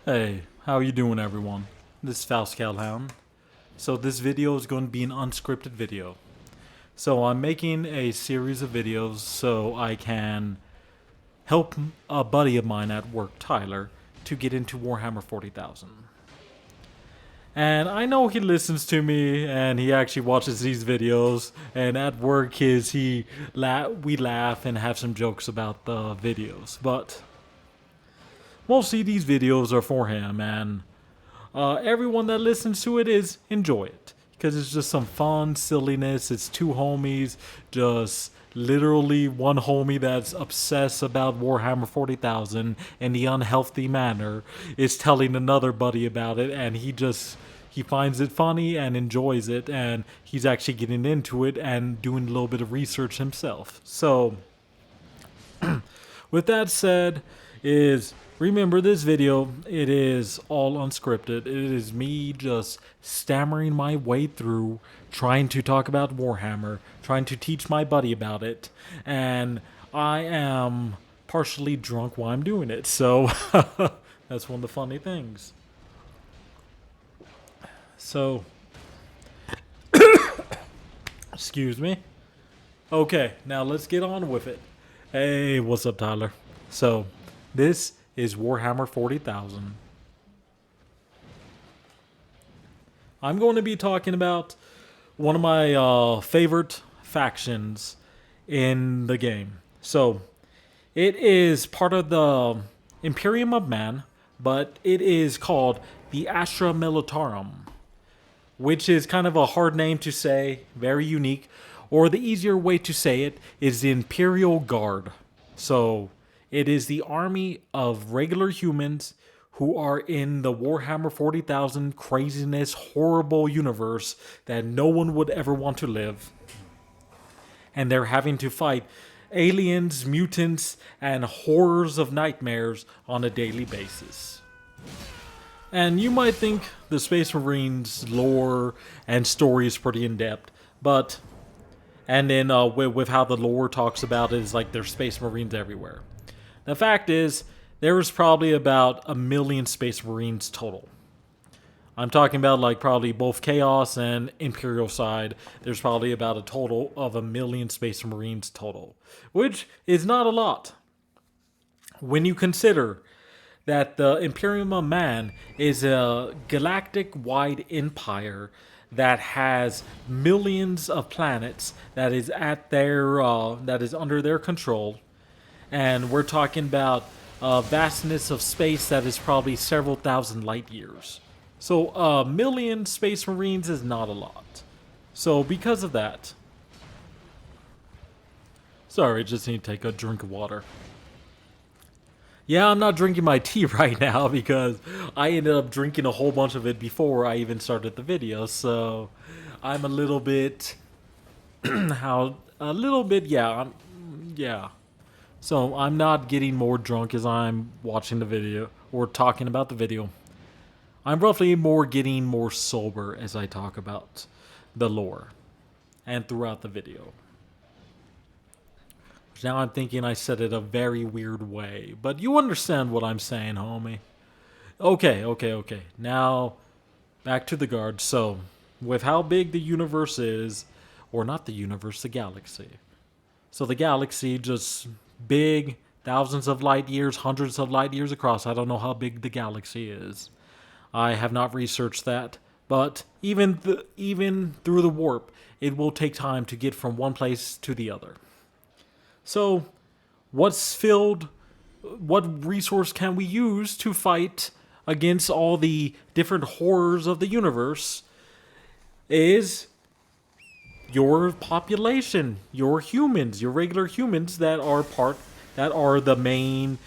Hey, how you doing everyone? This is Faust Calhoun. So this video is going to be an unscripted video. So I'm making a series of videos so I can help a buddy of mine at work, Tyler, to get into Warhammer 40,000. And I know he listens to me and he actually watches these videos, and at work we laugh and have some jokes about the videos, but mostly these videos are for him, and everyone that listens to it is enjoy it because it's just some fun silliness. It's two homies, just literally one homie that's obsessed about Warhammer 40,000 in the unhealthy manner is telling another buddy about it, and he finds it funny and enjoys it, and he's actually getting into it and doing a little bit of research himself. So with that said, is remember this video, it is all unscripted. It is me just stammering my way through, trying to talk about Warhammer, trying to teach my buddy about it, and I am partially drunk while I'm doing it, so that's one of the funny things. So, excuse me. Okay, now let's get on with it. Hey, what's up, Tyler? So, this is Warhammer 40,000. I'm going to be talking about one of my favorite factions in the game. So, it is part of the Imperium of Man, but it is called the Astra Militarum, which is kind of a hard name to say, very unique. Or the easier way to say it is the Imperial Guard. So, it is the army of regular humans who are in the Warhammer 40,000 craziness, horrible universe that no one would ever want to live. And they're having to fight aliens, mutants, and horrors of nightmares on a daily basis. And you might think the Space Marines lore and story is pretty in-depth, but... And then with how the lore talks about it is like there's Space Marines everywhere. The fact is, there was probably about 1 million Space Marines total. I'm talking about like probably both Chaos and Imperial side. There's probably about a total of 1 million Space Marines total, which is not a lot. When you consider that the Imperium of Man is a galactic-wide empire that has millions of planets that is that is under their control, and we're talking about a vastness of space that is probably several thousand light years. So 1 million Space Marines is not a lot. So because of that, sorry, just need to take a drink of water. Yeah, I'm not drinking my tea right now because I ended up drinking a whole bunch of it before I even started the video. So I'm a little bit, yeah. So I'm not getting more drunk as I'm watching the video or talking about the video. I'm roughly getting more sober as I talk about the lore and throughout the video. Now I'm thinking I said it a very weird way, but you understand what I'm saying, homie. Okay. Now, back to the guard. So, with how big the universe is, or not the universe, the galaxy. So the galaxy, just big, thousands of light years, hundreds of light years across. I don't know how big the galaxy is. I have not researched that. But even through the warp, it will take time to get from one place to the other. So, what resource can we use to fight against all the different horrors of the universe is your population, your humans, your regular humans that are the main,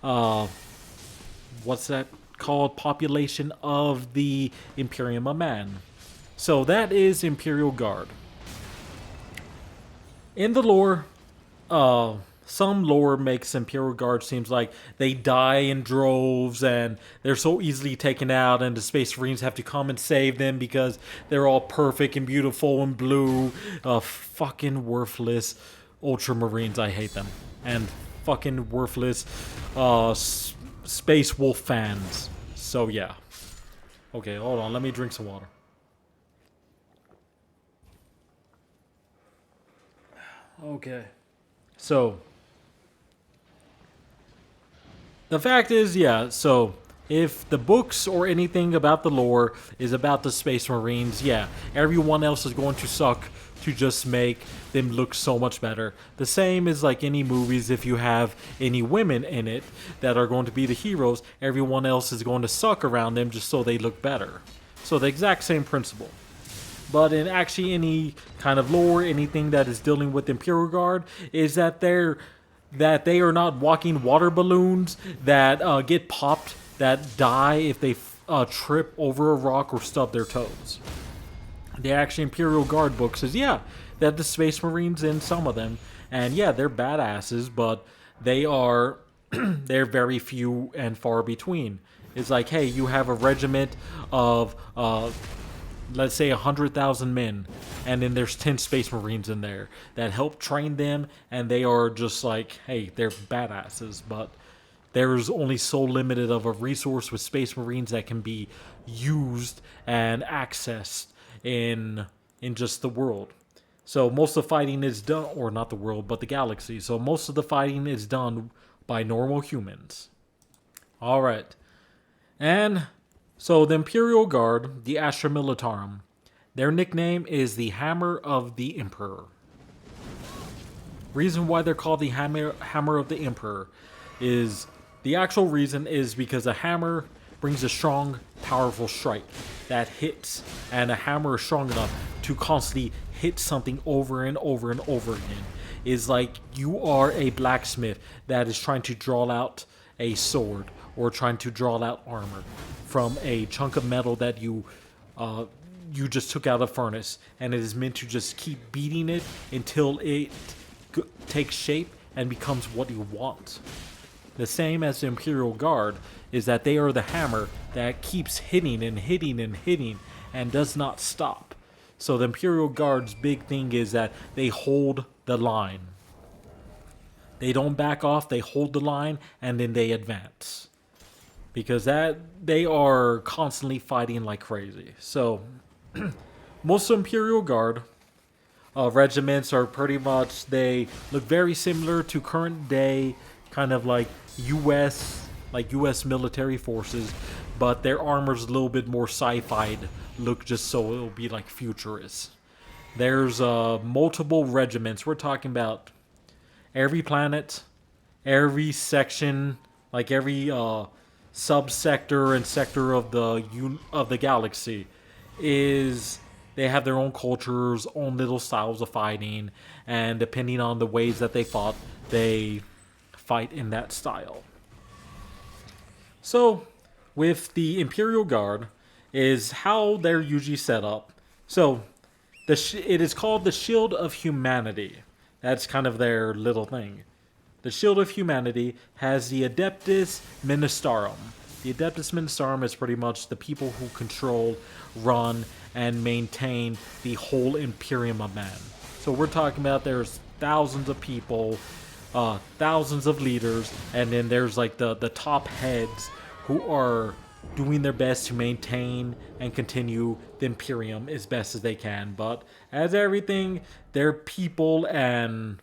what's that called, population of the Imperium of Man. So that is Imperial Guard. In the lore, some lore makes Imperial Guard seems like they die in droves and they're so easily taken out, and the Space Marines have to come and save them because they're all perfect and beautiful and blue. Fucking worthless Ultramarines, I hate them. And fucking worthless Space Wolf fans. So yeah. Okay, hold on. Let me drink some water. Okay. So the fact is, yeah, so if the books or anything about the lore is about the Space Marines, yeah, everyone else is going to suck to just make them look so much better. The same is like any movies, if you have any women in it that are going to be the heroes, everyone else is going to suck around them just so they look better. So the exact same principle. But in actually any kind of lore, anything that is dealing with Imperial Guard, is that they are not walking water balloons that get popped, that die if they trip over a rock or stub their toes. The actual Imperial Guard book says, yeah, that the Space Marines in some of them, and yeah, they're badasses, but they are they're very few and far between. It's like, hey, you have a regiment of let's say 100,000 men, and then there's 10 Space Marines in there that help train them, and they are just like, hey, they're badasses, but there's only so limited of a resource with Space Marines that can be used and accessed in just the world. So most of the fighting is done, or not the world, but the galaxy. So most of the fighting is done by normal humans. All right. And so the Imperial Guard, the Astra Militarum, their nickname is the Hammer of the Emperor. Reason why they're called the Hammer of the Emperor is the actual reason is because a hammer brings a strong, powerful strike that hits, and a hammer is strong enough to constantly hit something over and over and over again. Is like you are a blacksmith that is trying to draw out a sword or trying to draw out armor from a chunk of metal that you just took out of a furnace, and it is meant to just keep beating it until it takes shape and becomes what you want. The same as the Imperial Guard is that they are the hammer that keeps hitting and hitting and hitting and does not stop. So the Imperial Guard's big thing is that they hold the line. They don't back off, they hold the line, and then they advance. Because that they are constantly fighting like crazy. So most Imperial Guard regiments are pretty much, they look very similar to current day kind of like US military forces, but their armor's a little bit more sci-fi look, just so it'll be like futurist. There's multiple regiments. We're talking about every planet, every section, like every subsector and sector of the galaxy is, they have their own cultures, own little styles of fighting, and depending on the ways that they fought, they fight in that style. So with the Imperial Guard is how they're usually set up. So it is called the Shield of Humanity. That's kind of their little thing. The Shield of Humanity has the Adeptus Ministarum. The Adeptus Ministarum is pretty much the people who control, run, and maintain the whole Imperium of Man. So we're talking about there's thousands of people, thousands of leaders, and then there's like the top heads who are doing their best to maintain and continue the Imperium as best as they can. But as everything, they're people, and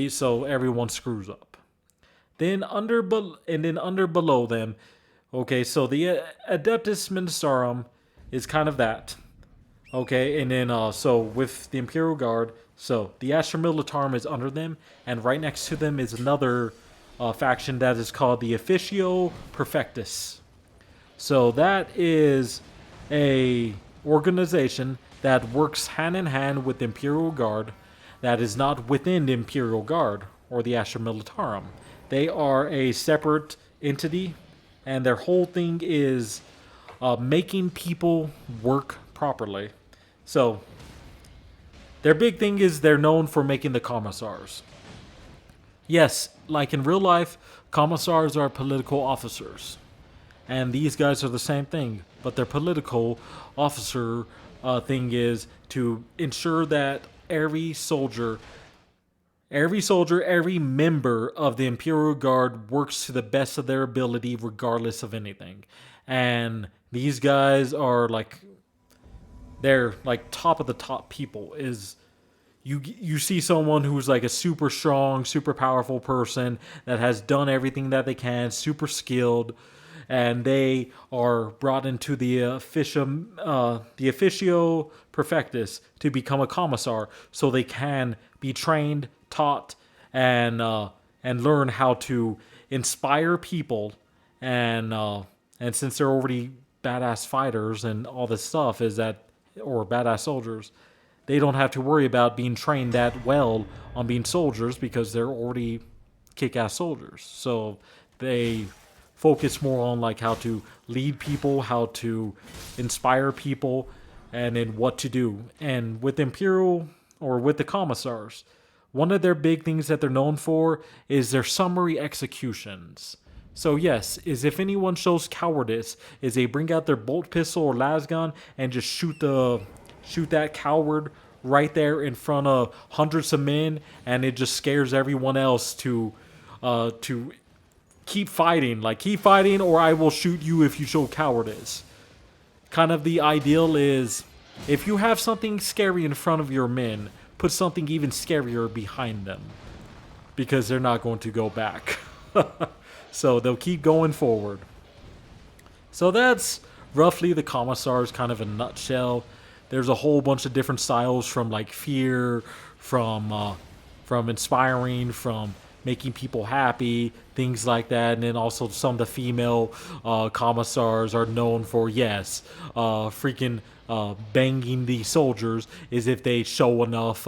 so everyone screws up. Then under below them, okay, so the Adeptus Ministarum is kind of that. Okay, and then so with the Imperial Guard, so the Astra Militarum is under them, and right next to them is another faction that is called the Officio Perfectus. So that is a organization that works hand in hand with the Imperial Guard, that is not within the Imperial Guard or the Astra Militarum. They are a separate entity, and their whole thing is making people work properly. So their big thing is they're known for making the commissars. Yes, like in real life, commissars are political officers. And these guys are the same thing, but their political officer thing is to ensure that every soldier Every soldier, every member of the Imperial Guard works to the best of their ability, regardless of anything. And these guys are like, they're like top of the top people. Is you see someone who's like a super strong, super powerful person that has done everything that they can, super skilled, and they are brought into the officio perfectus to become a commissar, so they can be trained, taught, and learn how to inspire people, and since they're already badass fighters and all this stuff is that or badass soldiers, they don't have to worry about being trained that well on being soldiers because they're already kick-ass soldiers. So they focus more on like how to lead people, how to inspire people, and then what to do. And with Imperial or with the commissars, one of their big things that they're known for is their summary executions. So yes, is if anyone shows cowardice, is they bring out their bolt pistol or lasgun and just shoot that coward right there in front of hundreds of men, and it just scares everyone else to keep fighting. Like, keep fighting, or I will shoot you if you show cowardice. Kind of the ideal is if you have something scary in front of your men, put something even scarier behind them, because they're not going to go back. So they'll keep going forward. So that's roughly the commissars, kind of in a nutshell. There's a whole bunch of different styles, from like fear, from inspiring, from making people happy, things like that. And then also some of the female commissars are known for, freaking banging the soldiers is if they show enough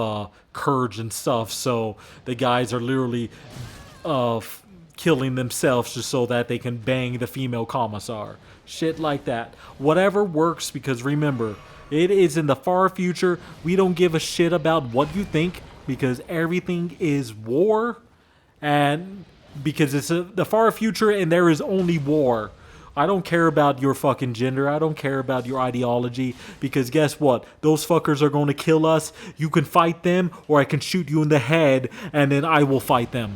courage and stuff. So the guys are literally killing themselves just so that they can bang the female commissar. Shit like that. Whatever works, because remember, it is in the far future. We don't give a shit about what you think, because everything is war, and because it's the far future and there is only war. I don't care about your fucking gender. I don't care about your ideology, because guess what? Those fuckers are going to kill us. You can fight them, or I can shoot you in the head and then I will fight them.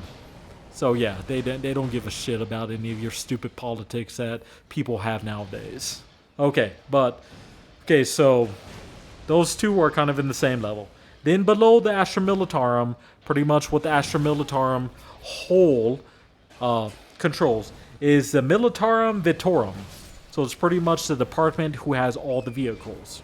So yeah, they don't give a shit about any of your stupid politics that people have nowadays. Okay, so those two are kind of in the same level. Then below the Astra Militarum, pretty much what the Astra Militarum whole controls is the Militarum Vittorum. So it's pretty much the department who has all the vehicles.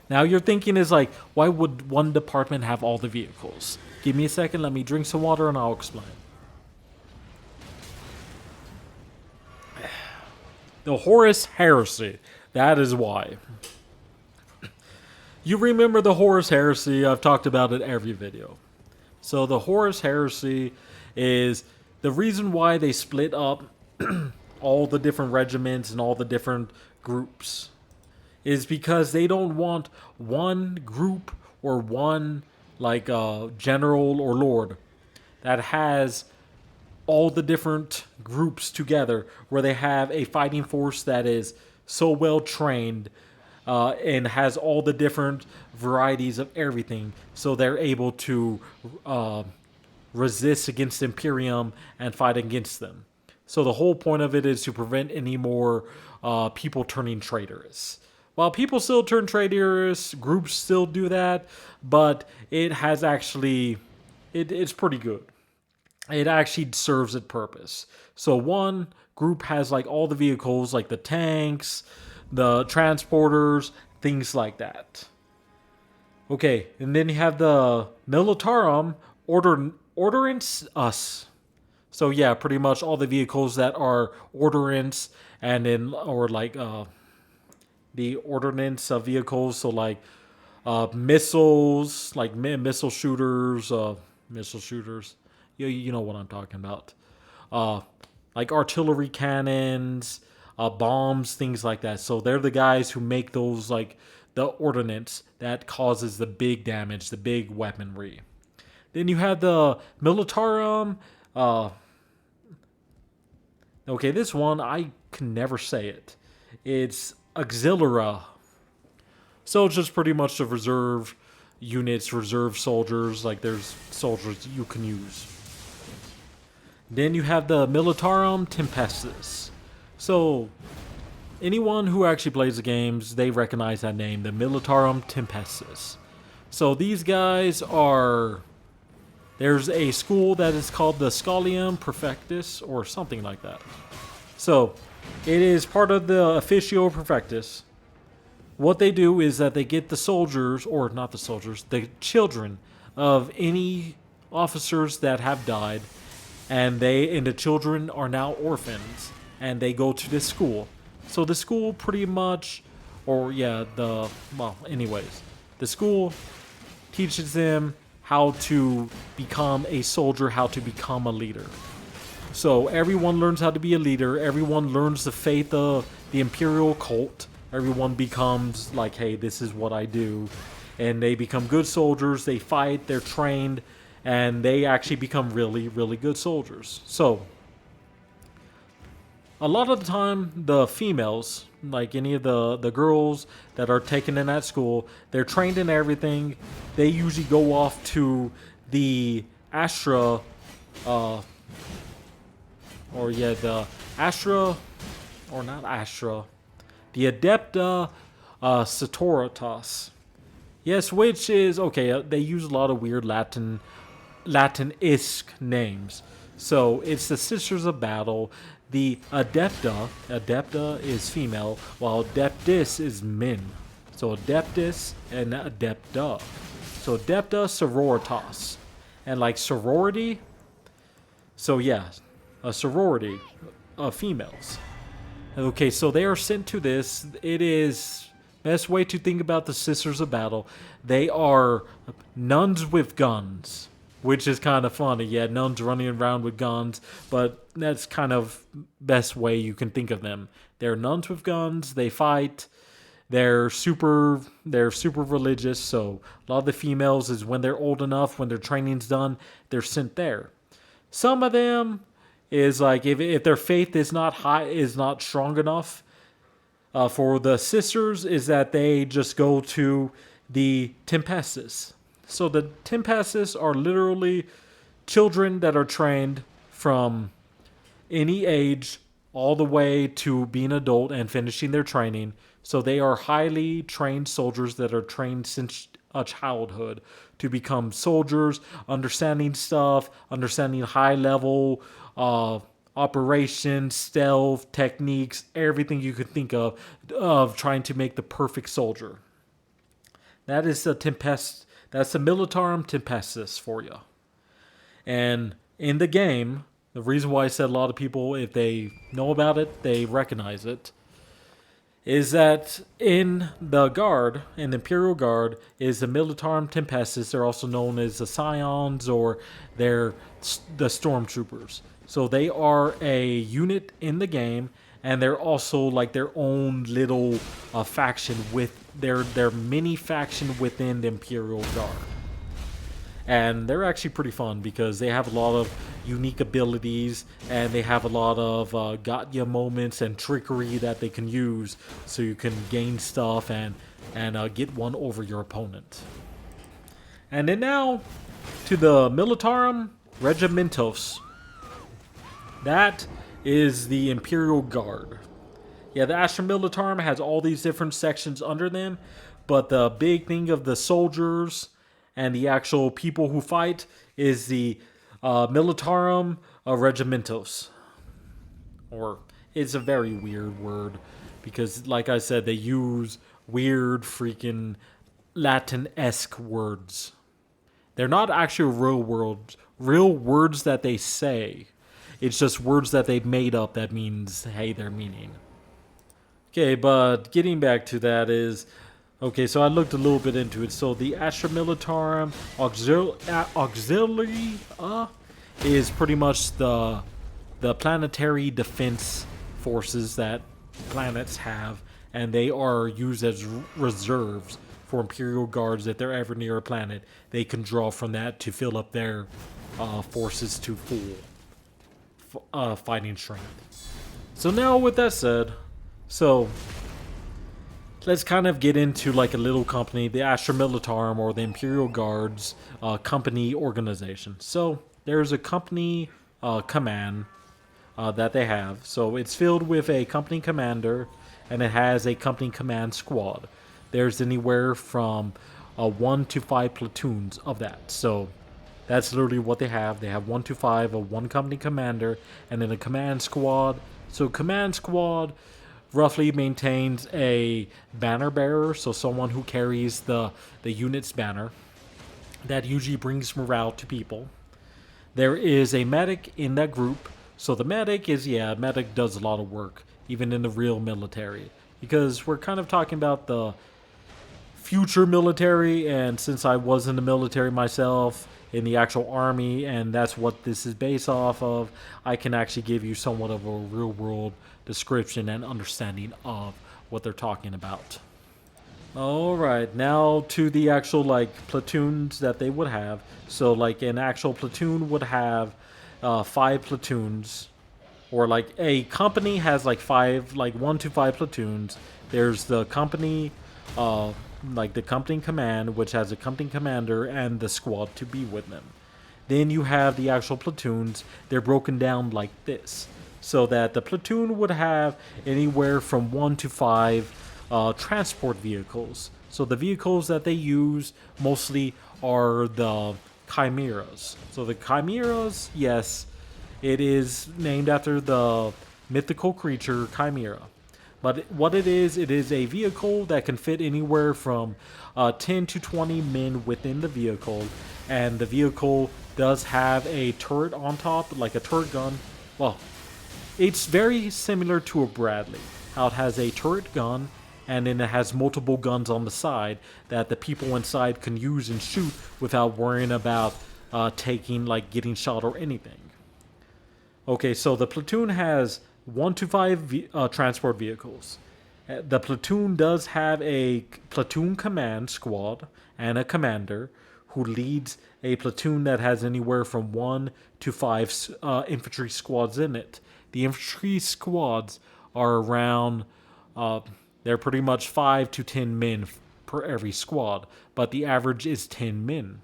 Now you're thinking is like, why would one department have all the vehicles? Give me a second, let me drink some water and I'll explain. The Horus Heresy. That is why. You remember the Horus Heresy, I've talked about it every video. So the Horus Heresy is the reason why they split up all the different regiments and all the different groups is because they don't want one group or one like general or lord that has all the different groups together, where they have a fighting force that is so well trained and has all the different varieties of everything, so they're able to resist against Imperium and fight against them. So the whole point of it is to prevent any more people turning traitorous. While people still turn traitorous, groups still do that, but it has actually, it's pretty good. It actually serves its purpose. So one group has like all the vehicles, like the tanks, the transporters, things like that. Okay, and then you have the Militarum Ordinance Us. So yeah, pretty much all the vehicles that are ordnance, and then or like the ordnance vehicles. So like missiles, like missile shooters. You know what I'm talking about. Like artillery cannons, bombs, things like that. So they're the guys who make those, like the ordnance that causes the big damage, the big weaponry. Then you have the Militarum. Okay, this one I can never say it. It's Auxilia. So it's just pretty much the reserve units, reserve soldiers. Like there's soldiers you can use. Then you have the Militarum Tempestus. So anyone who actually plays the games, they recognize that name, the Militarum Tempestus. So these guys are... There's a school that is called the Scholium Perfectus or something like that. So it is part of the Officio Perfectus. What they do is that they get the soldiers, or not the soldiers, the children of any officers that have died, and the children are now orphans, and they go to this school. So the school pretty much, the school teaches them how to become a soldier, how to become a leader. So everyone learns how to be a leader. Everyone learns the faith of the Imperial cult. Everyone becomes like, hey, this is what I do. And they become good soldiers. They fight. They're trained. And they actually become really, really good soldiers. So a lot of the time, the females, like any of the girls that are taken in that school, they're trained in everything. They usually go off to the Astra, the Adepta Satoritas. Yes, which is, okay, they use a lot of weird Latin-esque names. So it's the Sisters of Battle. The Adepta is female, while Adeptus is men. So Adeptus and Adepta. So Adepta Sororitas. And like sorority, so yeah, a sorority of females. Okay, so they are sent to this. It is best way to think about the Sisters of Battle. They are nuns with guns, which is kind of funny. Yeah, nuns running around with guns, but that's kind of best way you can think of them. They're nuns with guns. They fight. They're super religious. So a lot of the females is when they're old enough, when their training's done, they're sent there. Some of them is like if their faith is not strong enough. For the sisters, is that they just go to the Tempestus. So the Tempestus are literally children that are trained from any age all the way to being adult and finishing their training. So they are highly trained soldiers that are trained since childhood to become soldiers, understanding stuff, understanding high level operations, stealth, techniques, everything you could think of trying to make the perfect soldier. That is the Tempest. That's the Militarum Tempestus for you. And in the game, the reason why I said a lot of people, if they know about it, they recognize it, is that in the Guard, in the Imperial Guard, is the Militarum Tempestus. They're also known as the Scions, or they're the Stormtroopers. So they are a unit in the game, and they're also like their own little faction with their mini faction within the Imperial Guard. And they're actually pretty fun because they have a lot of unique abilities, and they have a lot of got-ya moments and trickery that they can use so you can gain stuff and get one over your opponent. And then now to the Militarum Regimentos. That is the Imperial Guard. Yeah, the Astra Militarum has all these different sections under them, but the big thing of the soldiers and the actual people who fight is the Militarum Regimentos. Or it's a very weird word because, like I said, they use weird freaking Latin-esque words. They're not actually real words that they say. It's just words that they've made up that means, hey, their meaning. Okay, but getting back to that is... Okay, so I looked a little bit into it. So the Astra Militarum Auxiliary is pretty much the planetary defense forces that planets have, and they are used as reserves for Imperial Guards. If they're ever near a planet, they can draw from that to fill up their forces to full fighting strength. So now with that said, so let's kind of get into like a little company, the Astra Militarum or the Imperial Guards company organization. So there's a company command that they have. So it's filled with a company commander, and it has a company command squad. There's anywhere from 1 to 5 platoons of that. So that's literally what they have. They have 1 to 5 of one company commander, and then a command squad. So command squad roughly maintains a banner bearer, so someone who carries the unit's banner. That usually brings morale to people. There is a medic in that group. So the medic is, yeah, medic does a lot of work, even in the real military. Because we're kind of talking about the future military, and since I was in the military myself, in the actual army, and that's what this is based off of, I can actually give you somewhat of a real world description and understanding of what they're talking about. All right, now to the actual like platoons that they would have. So like an actual platoon would have 5 platoons, or like a company has like five, like 1 to 5 platoons. There's the company, like the company command, which has a company commander and the squad to be with them. Then you have the actual platoons. They're broken down like this, so that the platoon would have anywhere from 1 to 5 transport vehicles. So the vehicles that they use mostly are the chimeras. So the chimeras, yes, it is named after the mythical creature chimera. But what it is a vehicle that can fit anywhere from 10 to 20 men within the vehicle. And the vehicle does have a turret on top, like a turret gun. Well, it's very similar to a Bradley, how it has a turret gun, and then it has multiple guns on the side that the people inside can use and shoot without worrying about getting shot or anything. Okay, so the platoon has 1 to 5 transport vehicles. The platoon does have a platoon command squad and a commander who leads a platoon that has anywhere from 1 to 5 infantry squads in it. The infantry squads are around, they're pretty much 5 to 10 men per every squad, but the average is 10 men.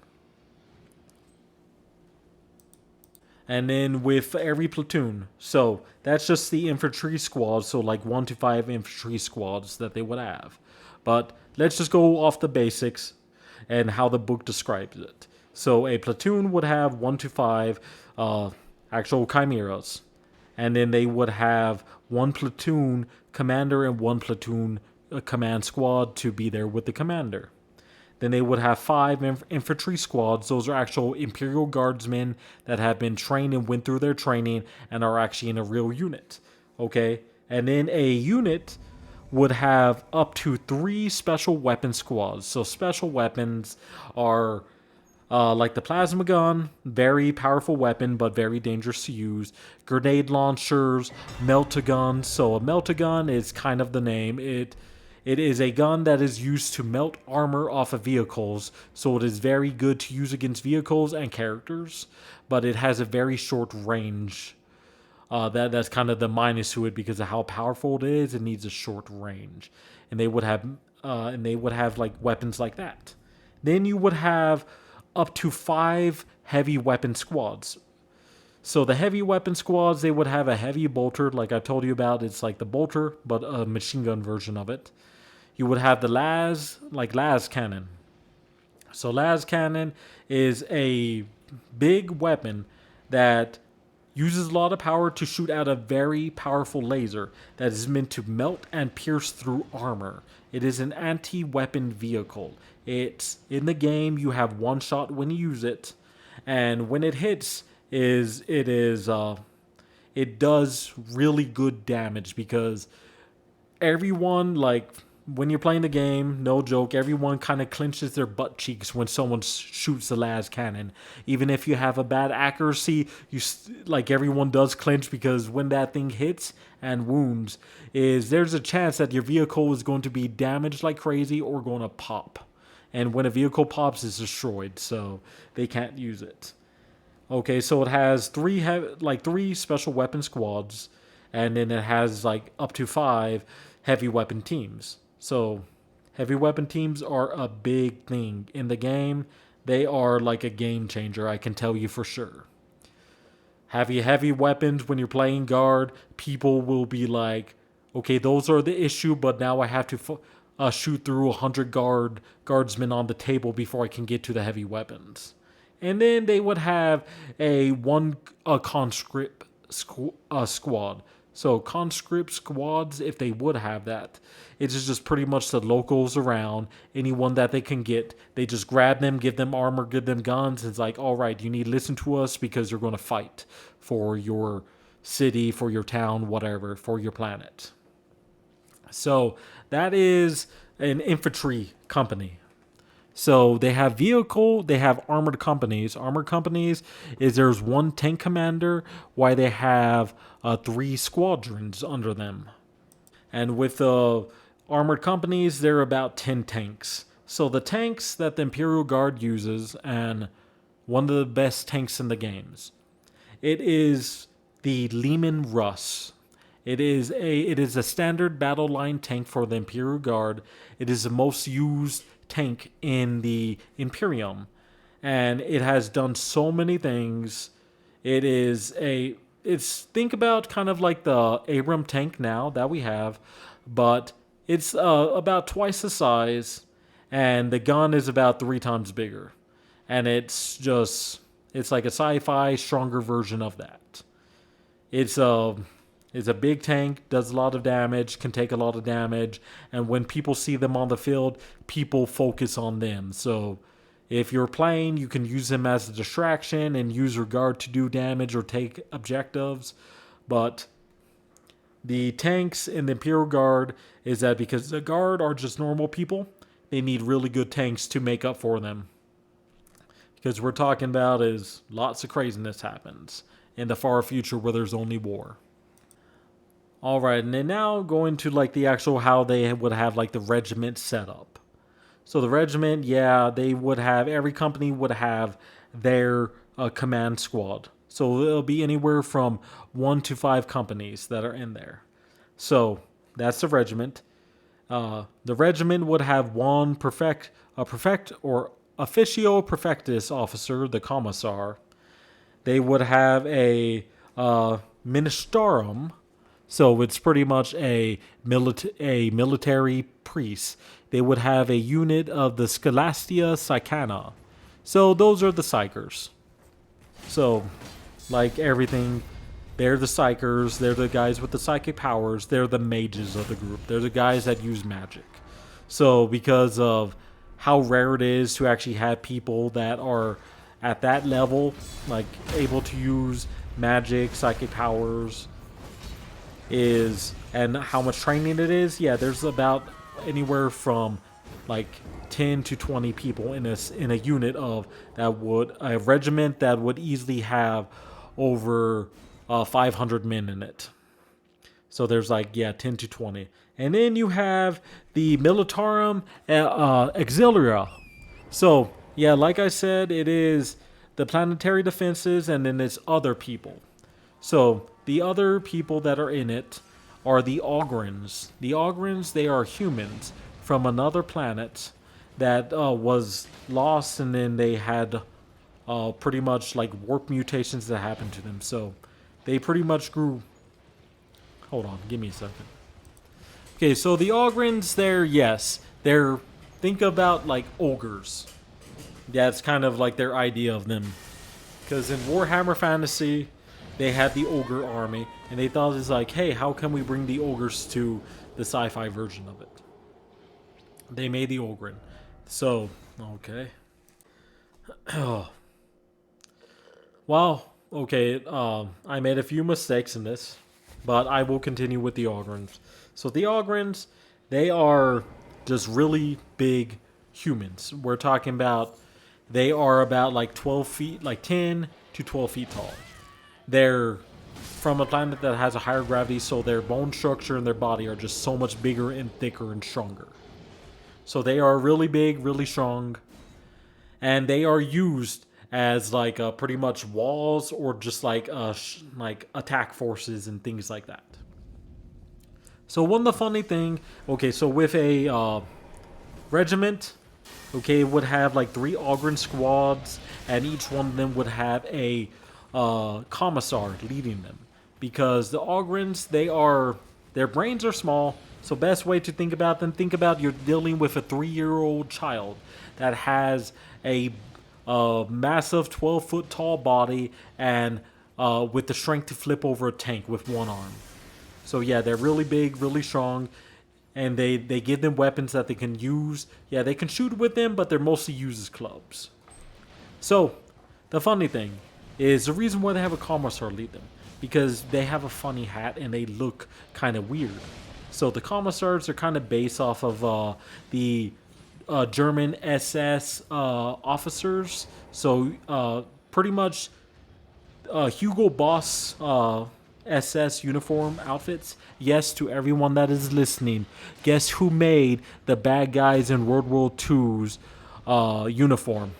And then with every platoon, so that's just the infantry squads, so like 1 to 5 infantry squads that they would have. But let's just go off the basics and how the book describes it. So a platoon would have 1 to 5 actual chimeras, and then they would have 1 platoon commander and 1 platoon command squad to be there with the commander. Then they would have 5 infantry squads. Those are actual Imperial Guardsmen that have been trained and went through their training and are actually in a real unit. Okay? And then a unit would have up to 3 special weapon squads. So special weapons are like the plasma gun, very powerful weapon, but very dangerous to use. Grenade launchers, melt-a-gun. So a melt-a-gun is kind of the name. It is a gun that is used to melt armor off of vehicles, so it is very good to use against vehicles and characters, but it has a very short range. That's kind of the minus to it because of how powerful it is. It needs a short range, and they would have like weapons like that. Then you would have up to 5 heavy weapon squads. So the heavy weapon squads, they would have a heavy bolter, like I told you about. It's like the bolter, but a machine gun version of it. You would have the las cannon. So las cannon is a big weapon that uses a lot of power to shoot out a very powerful laser that is meant to melt and pierce through armor. It is an anti-weapon vehicle. It's in the game, you have 1 shot when you use it, and when it hits, it does really good damage because everyone, like, when you're playing the game, no joke, everyone kind of clenches their butt cheeks when someone shoots the las cannon. Even if you have a bad accuracy, like everyone does clench because when that thing hits and wounds, there's a chance that your vehicle is going to be damaged like crazy or going to pop. And when a vehicle pops, it's destroyed, so they can't use it. Okay, so it has 3 special weapon squads, and then it has like up to 5 heavy weapon teams. So Heavy weapon teams are a big thing in the game. They are like a game changer, I can tell you for sure. Heavy weapons when you're playing guard, people will be like, okay, those are the issue, but now I have to shoot through 100 guardsmen on the table before I can get to the heavy weapons. And then they would have a conscript squad. So conscript squads, if they would have that, it's just pretty much the locals around, anyone that they can get. They just grab them, give them armor, give them guns. It's like, all right, you need to listen to us because you're going to fight for your city, for your town, whatever, for your planet. So that is an infantry company. So they have armored companies. Armored companies is there's one tank commander, why they have three squadrons under them. And with armored companies, there are about 10 tanks. So the tanks that the Imperial Guard uses, and one of the best tanks in the games, it is the Lehman Russ. It is a standard battle line tank for the Imperial Guard. It is the most used tank in the Imperium, and it has done so many things. It's think about kind of like the Abram tank now that we have, but it's about twice the size, and the gun is about 3 times bigger, and it's like a sci-fi stronger version of that. It's a it's a big tank, does a lot of damage, can take a lot of damage, and when people see them on the field, people focus on them. So if you're playing, you can use them as a distraction and use your guard to do damage or take objectives. But the tanks in the Imperial Guard is that because the Guard are just normal people, they need really good tanks to make up for them. Because we're talking about is lots of craziness happens in the far future where there's only war. All right, and then now going to like the actual how they would have like the regiment set up. So the regiment, yeah, they would have every company would have their command squad. So it'll be anywhere from 1 to 5 companies that are in there. So that's the regiment. The regiment would have one perfect or officio perfectus officer, the commissar. They would have a ministarum. So it's pretty much a military priest. They would have a unit of the Scholastia Psychana. So those are the psychers. So, like everything, they're the psychers. They're the guys with the psychic powers. They're the mages of the group. They're the guys that use magic. So because of how rare it is to actually have people that are at that level, like able to use magic, psychic powers, and how much training it is, yeah, there's about anywhere from like 10 to 20 people in a unit of that would a regiment that would easily have over 500 men in it. So there's like, yeah, 10 to 20. And then you have the Militarum Auxilia. So, yeah, like I said, it is the planetary defenses and then it's other people. So the other people that are in it are the Ogrins. The Ogrins, they are humans from another planet that was lost, and then they had pretty much like warp mutations that happened to them. So they pretty much grew. Hold on, give me a second. Okay, so the Ogrins, they're think about like ogres. Yeah, it's kind of like their idea of them. Because in Warhammer Fantasy, they had the ogre army, and they thought it's like, hey, how can we bring the ogres to the sci-fi version of it? They made the Ogren. So, okay. Well, okay, I made a few mistakes in this, but I will continue with the Ogrins. So the Ogrins, they are just really big humans. We're talking about, they are about like 12 feet, like 10 to 12 feet tall. They're from a planet that has a higher gravity, so their bone structure and their body are just so much bigger and thicker and stronger. So they are really big, really strong, and they are used as like pretty much walls or just like like attack forces and things like that. So one of the funny thing, okay, so with a regiment, okay, would have like 3 Ogren squads, and each one of them would have a commissar leading them. Because the Ogrins, their brains are small, so best way to think about them, think about you're dealing with a 3-year-old child that has a massive 12-foot tall body and with the strength to flip over a tank with one arm. So yeah, they're really big, really strong, and they give them weapons that they can use. Yeah, they can shoot with them, but they're mostly used as clubs. So the funny thing is the reason why they have a commissar lead them, because they have a funny hat and they look kind of weird. So the commissars are kind of based off of the German SS officers. So pretty much Hugo Boss SS uniform outfits. Yes, to everyone that is listening, guess who made the bad guys in World War II's uniform?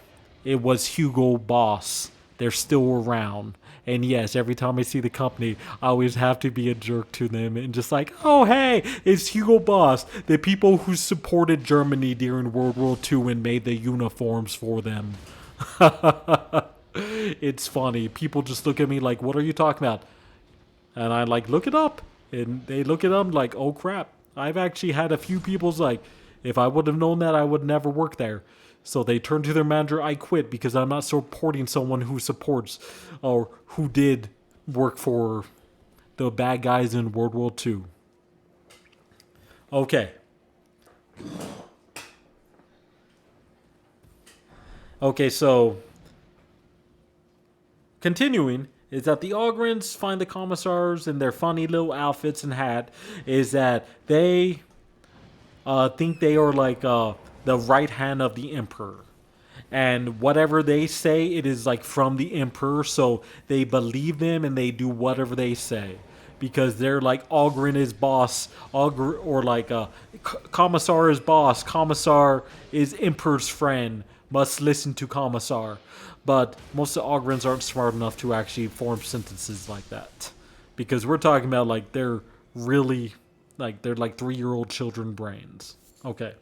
It was Hugo Boss. They're still around. And yes, every time I see the company, I always have to be a jerk to them and just like, oh, hey, it's Hugo Boss, the people who supported Germany during World War II and made the uniforms for them. It's funny. People just look at me like, what are you talking about? And I like, look it up. And they look it up like, oh, crap. I've actually had a few people's like, if I would have known that, I would never work there. So they turn to their manager, I quit because I'm not supporting someone who supports or who did work for the bad guys in World War II. Okay. Okay, so continuing is that the Ogrins find the commissars in their funny little outfits and hat is that they think they are like the right hand of the emperor, and whatever they say, it is like from the emperor, so they believe them and they do whatever they say because they're like Ogren is boss, or like Commissar is boss, Commissar is emperor's friend, must listen to Commissar. But most of the Ogrins aren't smart enough to actually form sentences like that, because we're talking about like they're really like they're like 3-year-old children brains. Okay.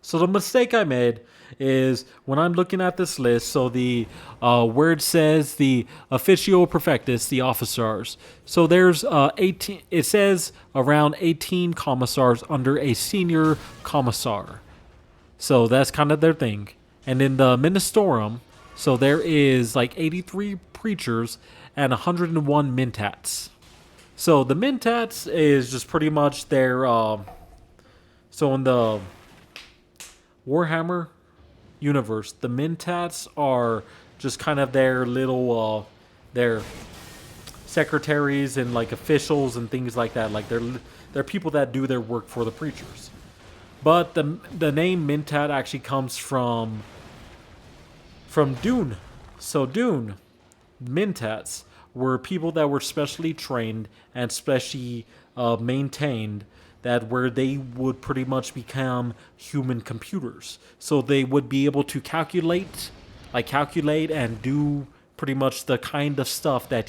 So the mistake I made is when I'm looking at this list, so the where it says the officio perfectus, the officers. So there's 18. It says around 18 commissars under a senior commissar. So that's kind of their thing. And in the ministorum, so there is like 83 preachers and 101 mentats. So the mentats is just pretty much their. So in the Warhammer universe, the mentats are just kind of their little their secretaries and like officials and things like that. Like they're people that do their work for the preachers. But the name mentat actually comes from Dune. So Dune mentats were people that were specially trained and specially maintained, that where they would pretty much become human computers. So they would be able to calculate and do pretty much the kind of stuff that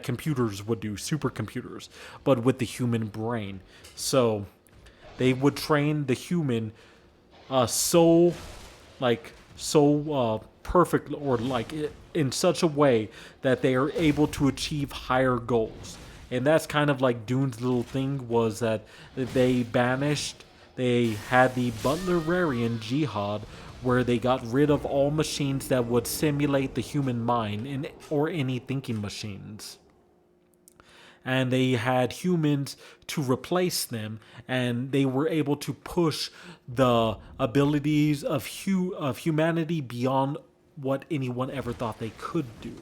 computers would do, supercomputers, but with the human brain. So they would train the human so perfect, or like in such a way that they are able to achieve higher goals. And that's kind of like Dune's little thing, was that they had the Butlerian Jihad, where they got rid of all machines that would simulate the human mind or any thinking machines. And they had humans to replace them, and they were able to push the abilities of humanity beyond what anyone ever thought they could do.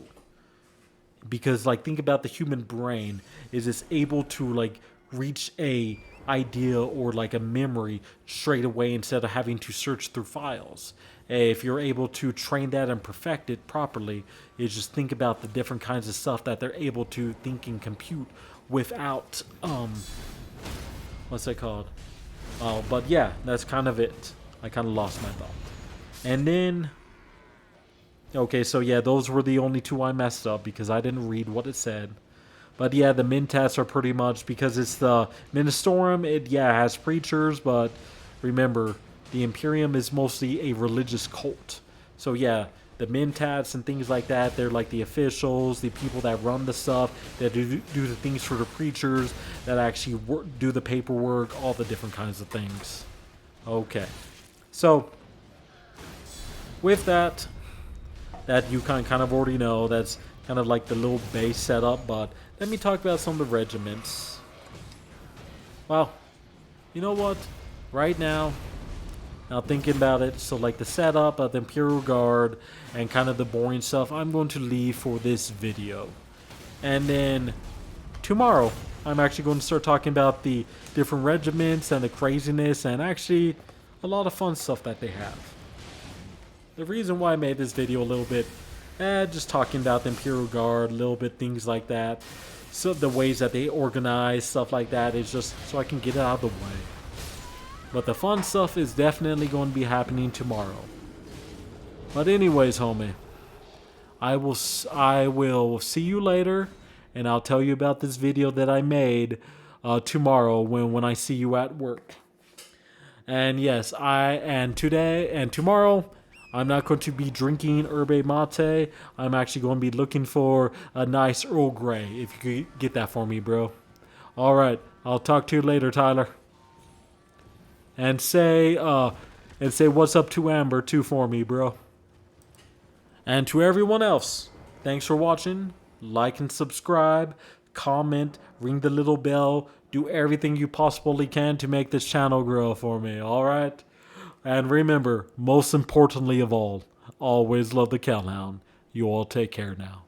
Because like think about the human brain, is it's able to like reach a idea or like a memory straight away instead of having to search through files. If you're able to train that and perfect it properly, is just think about the different kinds of stuff that they're able to think and compute without what's that called? But yeah, that's kind of it. I kind of lost my thought. And then okay, so yeah, those were the only two I messed up because I didn't read what it said. But yeah, the mentats are pretty much, because it's the ministorum, it has preachers, but remember, the Imperium is mostly a religious cult. So yeah, the Mentats and things like that, they're like the officials, the people that run the stuff, that do the things for the preachers, that actually do the paperwork, all the different kinds of things. Okay. So, with that you kind of already know, that's kind of like the little base setup, but let me talk about some of the regiments. Well, you know what? Right now thinking about it, so like the setup of the Imperial Guard and kind of the boring stuff, I'm going to leave for this video. And then tomorrow, I'm actually going to start talking about the different regiments and the craziness and actually a lot of fun stuff that they have. The reason why I made this video a little bit, just talking about the Imperial Guard, a little bit things like that. So the ways that they organize, stuff like that, is just so I can get it out of the way. But the fun stuff is definitely going to be happening tomorrow. But anyways, homie, I will see you later, and I'll tell you about this video that I made tomorrow when I see you at work. And yes, tomorrow, I'm not going to be drinking yerba mate. I'm actually going to be looking for a nice Earl Grey, if you could get that for me, bro. All right, I'll talk to you later, Tyler. And say what's up to Amber too for me, bro. And to everyone else, thanks for watching. Like and subscribe, comment, ring the little bell, do everything you possibly can to make this channel grow for me, alright? And remember, most importantly of all, always love the Cowhound. You all take care now.